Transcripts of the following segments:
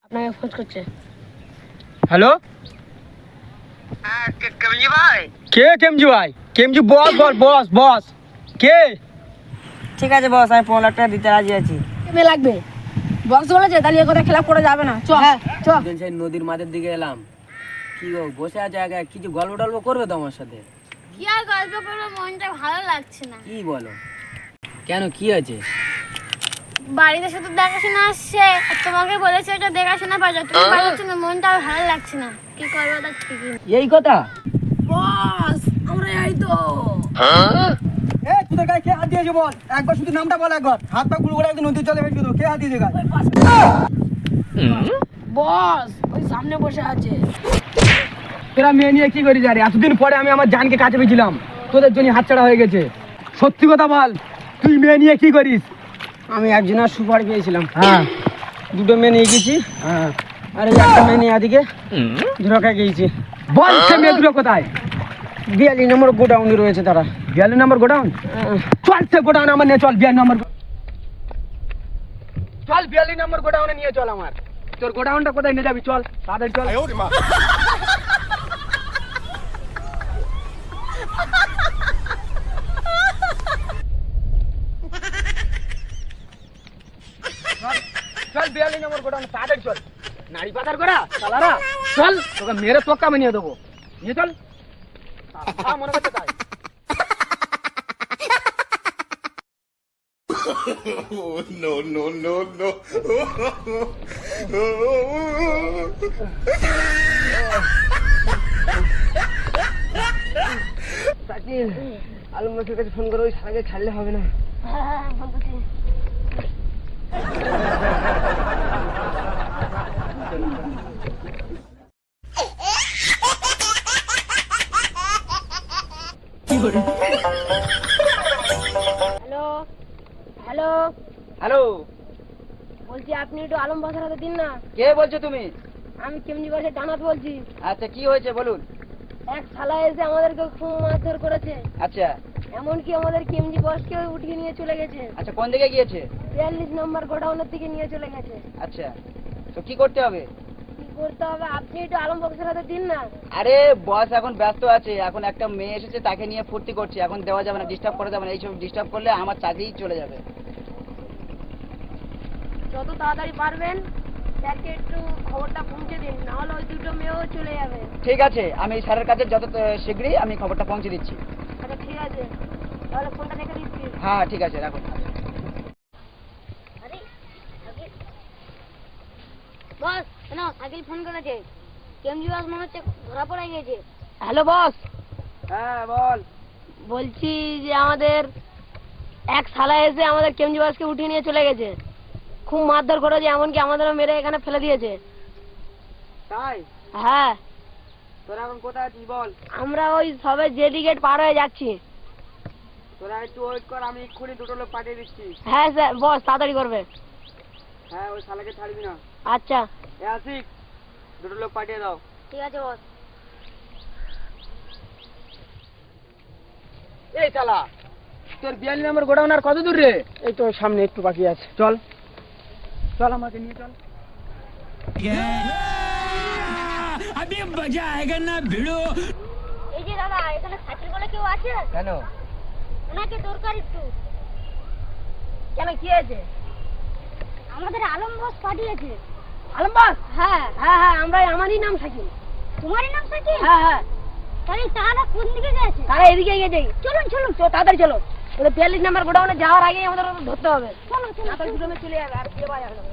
আপনাকে ফোন করছে। হ্যালো, কেমজি ভাই? কে কেমজি ভাই? কেমজি বস, বস বস কে? ঠিক আছে বস, আমি 15 লাখ টাকা দিতে রাজি আছি। কেমন লাগবে? বক্স বলেছে তাহলে কথা খেলাপ করা যাবে না। চ চ। সেই নদীর মাঝের দিকে এলাম, কি গো বসে আছে আগে, কিছু গল্প টল্প করবে তো আমার সাথে? কি আর গল্প করবো, মনটা ভালো লাগছে না। কি বলো, কেন কি আছে? বাড়িতে শুধু দেখাশোনা আসছে, আর তোমাকে বলেছে একটা দেখাশোনা পাওয়া, তুমি পাচ্ছ না, মনটা আর ভালো লাগছে না। কি করবো তা ঠিকই নেই। এই কথা? বস আমরা এই তো। এ তোদের গায়ে কে হাত দিয়েছে বল? একবার শুধু নামটা বল, একবার হাত পা গুলো করে একদম নদীর জলে ফেলে দিও। কে হাত দিয়েছে গায়ে? বস ওই সামনে বসে আছে। তোরা মেয়ে নিয়ে কি করিস? আরে এতদিন পরে আমি আমার জানকে কাছে পেয়েছিলাম, তোদের জন্য হাতছাড়া হয়ে গেছে। সত্যি কথা বল, তুই মেয়ে নিয়ে কি করিস? আমি একজনের সুপার পেয়েছিলাম, হ্যাঁ, দুটো মেয়ে নিয়ে গেছি, হ্যাঁ। আর এই একটা মেয়ে নিয়ে এদিকে ধোকা গিয়েছি। বল সে মেয়ে দুটো কোথায়? 42 নম্বর গোডাউনে রয়েছে তারা। 42 নম্বর গোডাউন? চল সে গোডাউন আমার নিয়ে চল। 42 নম্বর চল, 42 নম্বর গোডাউনে নিয়ে চল আমার। তোর গোডাউনটা কোথায় নিয়ে যাবি? চল তাদের চল। চল 42 নম্বর গোডাউনে তাদের চল। নারী পাতার গোড়া সালারা, চল তোকে মেরে তোকে আমি নিয়ে দেবো। নিয়ে চল। মনে করতে তাই no, no, no, no. Alam মাসের কাছে ফোন করে ওই সারাকে ছাড়লে হবে না। হ্যাঁ ফোন করছি। হ্যালো হ্যালো হ্যালো, বলছি আপনি একটু আলম বাসার হাতে দিন না। কে বলছো তুমি? আমি কেমনি বাসে জানাত বলছি। আচ্ছা কি হয়েছে বলুন। এক শালা এসে আমাদেরকে খুব মারধর করেছে, আচ্ছা এমনকি আমাদের কেমজি বসকে উঠিয়ে নিয়ে চলে গেছে। আচ্ছা, কোন দিকে গিয়েছে? 42 নম্বর গোডাউনের দিকে নিয়ে চলে গেছে। আচ্ছা, তো কি করতে হবে? কি করতে হবে আপনি একটু আলম বক্সের হাতে দিন না। আরে বস এখন ব্যস্ত আছে, এখন একটা মেয়ে এসেছে তাকে নিয়ে ফুর্তি করছে, এখন দেওয়া যাবে না, ডিস্টার্ব করা যাবে না। এইসব ডিস্টার্ব করলে আমার চাকরি চলে যাবে। যত তাড়াতাড়ি পারবেন তাকে একটু খবরটা পৌঁছে দিন, নাহলে ওই দুটো মেয়েও চলে যাবে। ঠিক আছে, আমি স্যারের কাছে যত শীঘ্রই আমি খবরটা পৌঁছে দিচ্ছি। আচ্ছা ঠিক আছে, তাহলে ফোনটা রেখে দিচ্ছি। হ্যাঁ ঠিক আছে, রাখুন। আরে বস কেন আগে ফোন করেছে, কেমজি বাস মনে হচ্ছে ধরা পড়ে গেছে। হ্যালো বস, হ্যাঁ বল। বলছি যে আমাদের এক শালা এসে আমাদের কেমজি বাসকে উঠিয়ে নিয়ে চলে গেছে, খুব মারধর করেছে, এমনকি আমাদেরও মেরে এখানে ফেলে দিয়েছে। তাই? হ্যাঁ তোরা এখন কোথায় আছিস বল? আমরা ওই সবে জেডি গেট পার হয়ে যাচ্ছি। তোরা একটু ওয়েট কর, আমি এক্ষুনি দুটো লোক পাঠিয়ে দিচ্ছি। হ্যাঁ স্যার, বস তাড়াতাড়ি করবে। হ্যাঁ, ওই শালাকে ছাড়বি না। আচ্ছা এ আশিক, দুটো লোক পাঠিয়ে দাও। ঠিক আছে বস। এই শালা, তোর 42 নম্বর গোডাউন আর কত দূর রে? এই তো সামনে একটু বাকি আছে। চল চল, আমাকে নিয়ে চল। এই যে দাদা, এখানে সাইকেল বলে কেউ আছে? কেন? ওনাকে দরকার একটু। কেন কি হয়েছে? আমাদের আলম বস পাঠিয়েছে। আলম বস? হ্যাঁ হ্যাঁ হ্যাঁ, আমরা আমারই নাম থাকি। তোমারই নাম সাকিব? হ্যাঁ হ্যাঁ, তাহলে তারা কোন দিকে গেছে? তারা এদিকে গেছে। চলুন চলুন, তো তাড়াতাড়ি চলো। ওদের 42 নম্বর গোডাউনে যাওয়ার আগে আমাদের ওদের ধরতে হবে। চলো চলো তাড়াতাড়ি দুটো মেয়ে চলে যাবে আর ফিরে পাওয়া যাবে না।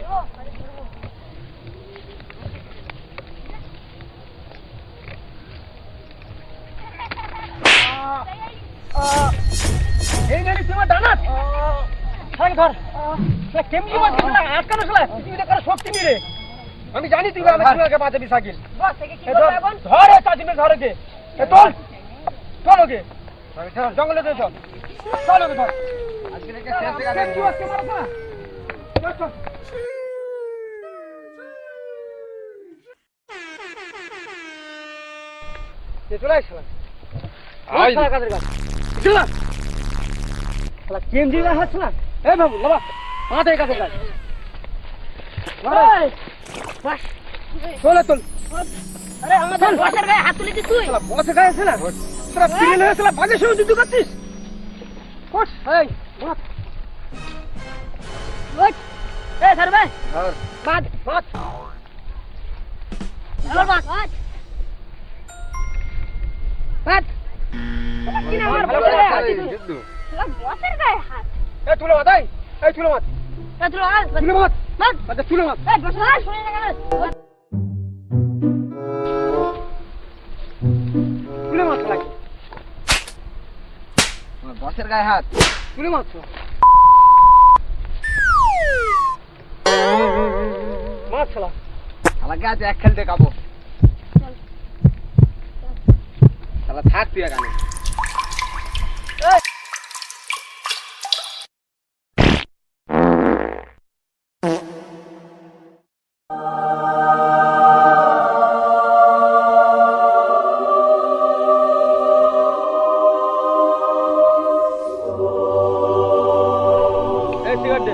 এই গাড়ি তোমার ডানাত শালাকে ধর। তুই কেমনি মারছিস না? আটকানো শালা, তুই এটা করার শক্তি নেই রে। আমি জানি তুই আমার শালাকে বাঁচাবি সাকিল। বস থেকে কি এ করবে ধর, এখন? ধর এ চাচিমে ধর ওকে। এ চল চল ওকে, চল জঙ্গলে চল, চল ওকে ধর। আজকে থেকে শেষ দেখা দেখবো। চল চল। চলে আয় শালা। শালা কাদের কাছে চল। শালা কেমজি গায়ে হাত না। এ বাবু বাবা, আমাদের কাছে কাজ। বাস। চলে চল আরে আমাদের বসের গায়ে হাত তুলেছিস তুই? শালা বসে গায়ে ছিল তোরা প্লেন হয়ে শালা বাঘের সঙ্গে যুদ্ধ করছিস কোট এই বাত ওঠ। এ স্যার ভাই বাদ বাত এবার বাদ বাদ কি না আমার বসের গায়ে হাত দিছিস? শালা বসের গায়ে হাত। এই তুলে মাত এই তুলে মাত এ তুই আয় তুলে মাত বাদ। আচ্ছা তুলে মাত এই বসে আয় শুনে না কেন? তুলে মাত লাগে আমার বসের গায়ে হাত তুলে মাত মাত শালা শালা গাছে এক খেলতে খাবো শালা থাক তুই এখানে এই সিগারেট দে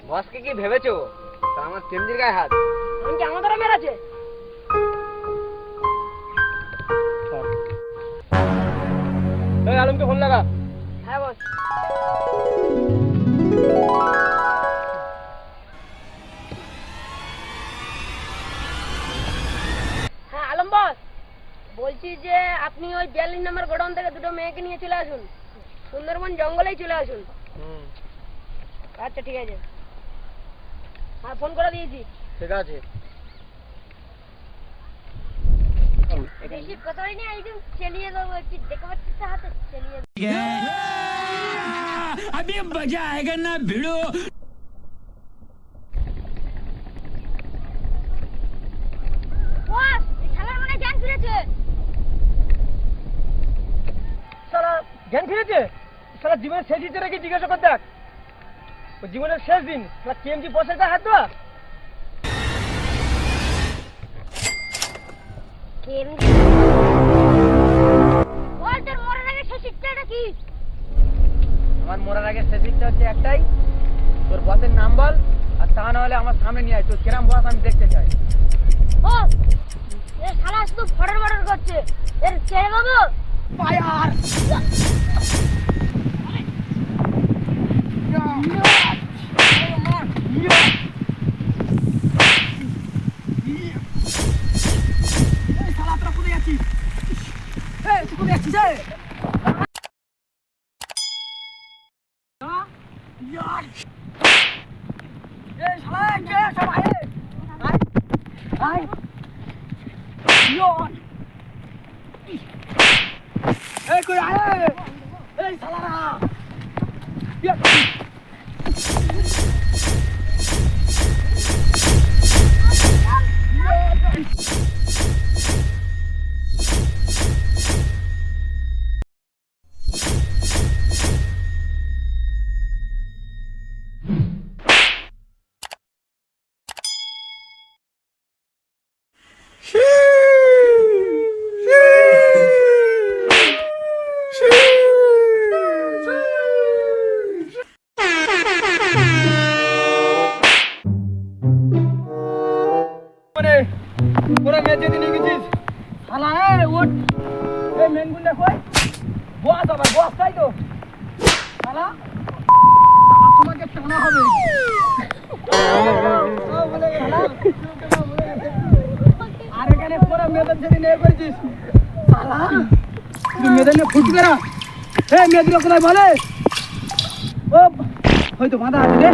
বসকে কি ভেবেছো তা আমার কেমজির গায়ে হাত আমি কি আমাদেরও মেরেছে? এই আলমকে ফোন লাগা হ্যাঁ বস। হ্যাঁ আলম বস, বলছি যে আপনি ওই 42 নম্বর গোডাউন থেকে দুটো মেয়েকে নিয়ে চলে আসুন, সুন্দরবন জঙ্গলেই চলে আসুন। আচ্ছা ঠিক আছে, হ্যাঁ ফোন করে দিয়েছি। ঠিক আছে বেশি কথা হয়নি, একদম চালিয়ে দেবো, একটু দেখে পাচ্ছিস তো হাতে চালিয়ে अभी मजा आएगा ना भिड़ो। বস, এই শালার মনে জ্ঞান ফিরেছে। শালা জ্ঞান ফিরেছে শালা জীবনের শেষ ইচ্ছে রেখে জিজ্ঞাসা কর দেখ ও জীবনের শেষ দিন শালা কেমজি বসে গায়ে হাত দেওয়া বল তোর মরার আগে শেষ ইচ্ছাটা কি? আমার মরার আগে শেষ ইচ্ছা হচ্ছে একটাই, তোর বসের নাম বল, আর তা না হলে আমার সামনে নিয়ে আয়, তোর কিরাম বস আমি দেখতে চাই। ও এ শালা শুধু ফটার ফটার করছে, এর ছেড়ে দেবো? পায়ার পুরো মেয়ে যেতে নিয়ে গেছিস শালা উঠ এই মেন গুন্ডা কই বস আবার বস তাই তো শালা তোমাকে টানা হবে আর এখানে পুরো মেয়েদের যেতে নিয়ে করেছিস শালা তুই মেয়েদের নিয়ে ফুটবে না এই মেয়েদের কোথায় বলে ও হয়তো বাঁধা আছে রে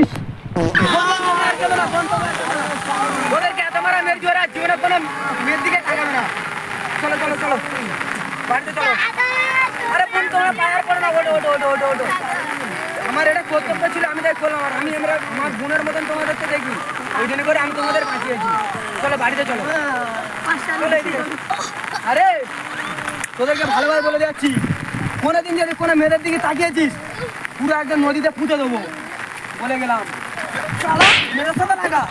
ইস ওদেরকে এত মারা মেয়ের জোরে জীবনে কোনো মেয়ের দিকে তাকাবে না চলো চলো চলো বাড়িতে চলো আরে বোন তোমরা পায়ার পড়ে না ওটো ওটো ওটো ওটো ওটো আমার এটা কর্তব্য ছিল আমি তাই করলাম আর আমি আমরা আমার বোনের মতন তোমাদেরকে দেখি ওই জন্য করে আমি তোমাদের বাঁচিয়েছি চলো বাড়িতে চলো চলো এদিকে আরে তোদেরকে ভালোভাবে বলে যাচ্ছি কোনোদিন যদি কোনো মেয়েদের দিকে তাকিয়েছিস পুরো একদম নদীতে পুঁতে দেবো বলে গেলাম শালা মেরে সাথে লাগা